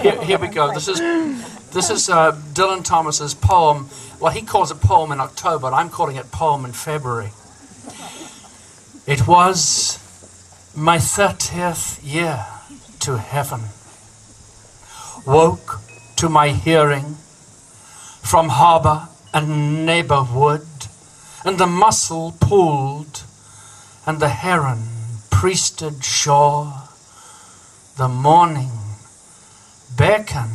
Here we go. This is Dylan Thomas's poem. Well, he calls it poem in October, but I'm calling it poem in February. It was my 30th year to heaven. Woke to my hearing from harbour and neighbourwood, and the mussel pooled, and the heron priested shore. The morning beckon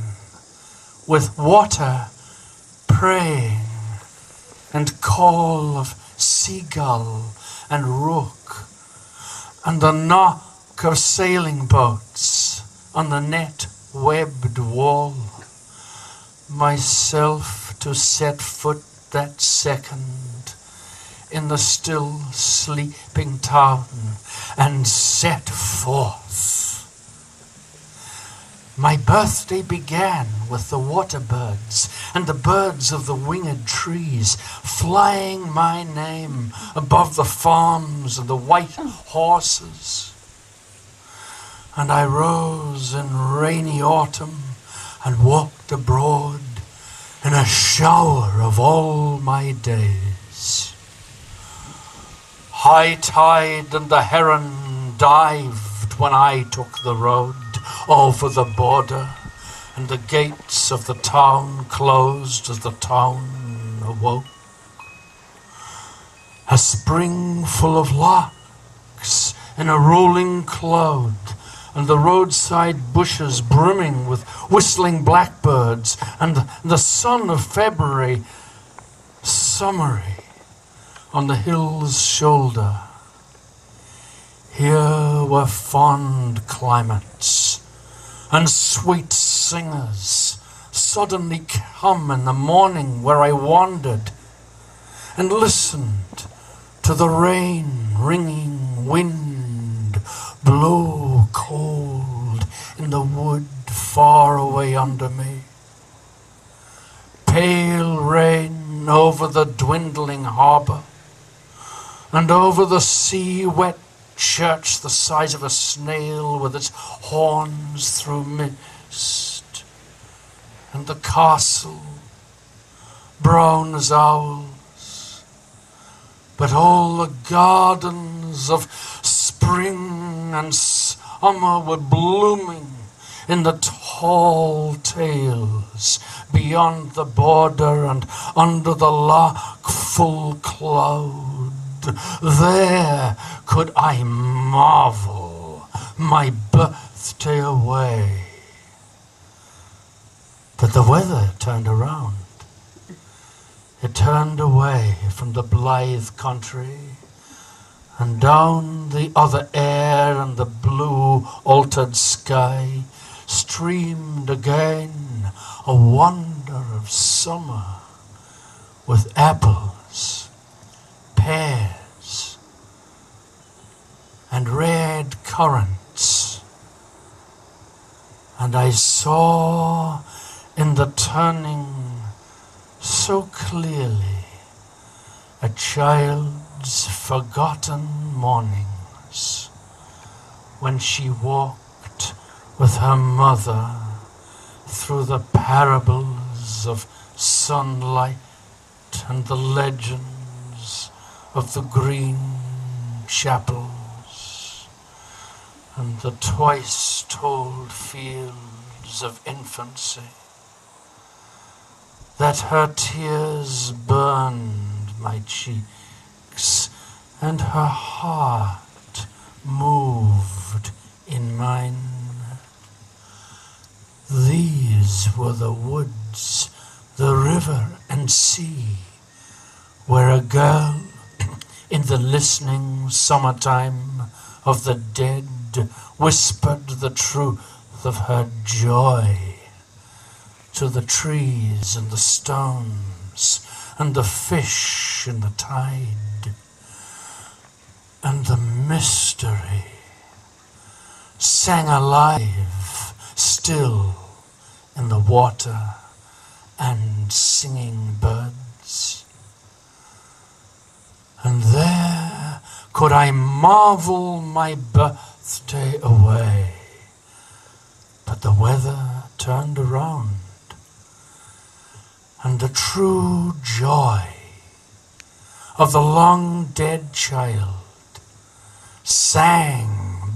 with water praying, and call of seagull and rook, and the knock of sailing boats on the net-webbed wall. Myself to set foot that second in the still sleeping town, and set forth. My birthday began with the water birds and the birds of the winged trees, flying my name above the farms and the white horses. And I rose in rainy autumn and walked abroad in a shower of all my days. High tide and the heron dived when I took the road over the border, and the gates of the town closed as the town awoke. A spring full of larks in a rolling cloud, and the roadside bushes brimming with whistling blackbirds, and the sun of February summery on the hill's shoulder. Here were fond climates and sweet singers suddenly come in the morning, where I wandered and listened to the rain ringing wind blow cold in the wood far away under me. Pale rain over the dwindling harbour, and over the sea-wet church the size of a snail with its horns through mist, and the castle brown as owls. But all the gardens of spring and summer were blooming in the tall tales beyond the border and under the lark-full cloud. There could I marvel my birthday away. But the weather turned around. It turned away from the blithe country, and down the other air and the blue altered sky streamed again a wonder of summer, with apples, pears, and red currants. And I saw in the turning so clearly a child's forgotten mornings, when she walked with her mother through the parables of sunlight and the legends of the green chapels and the twice-told fields of infancy, that her tears burned my cheeks and her heart moved in mine. These were the woods, the river and sea, where a girl in the listening summertime of the dead whispered the truth of her joy to the trees and the stones and the fish in the tide, and the mystery sang alive still in the water and singing birds. And there could I marvel my birthday away, but the weather turned around, and the true joy of the long-dead child sang,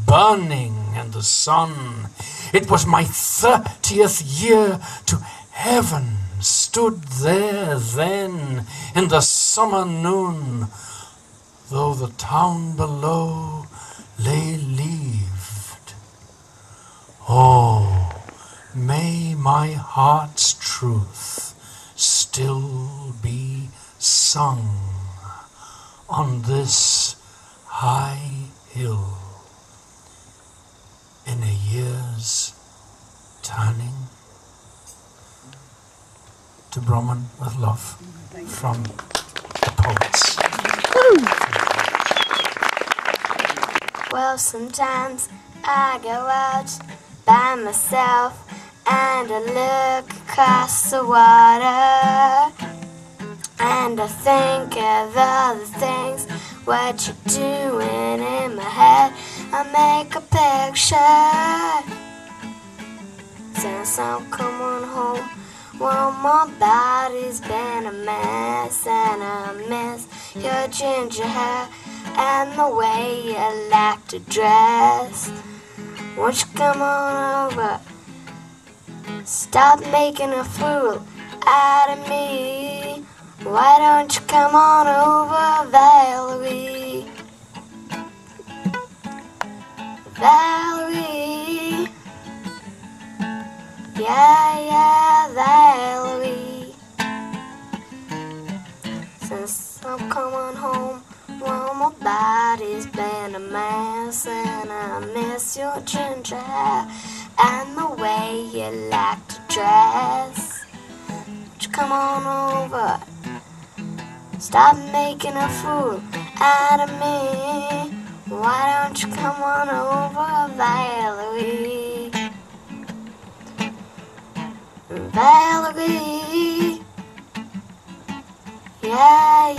burning in the sun. It was my 30th year to heaven, stood there then in the summer noon, though the town below lay leaved. Oh, may my heart's truth still be sung on this high hill in a year's turning. To Bronwen with love from the poets. Well, sometimes I go out by myself and I look across the water and I think of all the things what you're doing in my head. I make a picture since I'm coming home. Well, my body's been a mess, and I miss your ginger hair and the way you like to dress. Won't you come on over? Stop making a fool out of me. Why don't you come on over, Valerie? Valerie. Yeah, Valerie. Since I'm coming home, well, my body's been a mess, and I miss your ginger hair and the way you like to dress. Won't you come on over? Stop making a fool out of me. Why don't you come on over, Valerie? Valerie, yeah,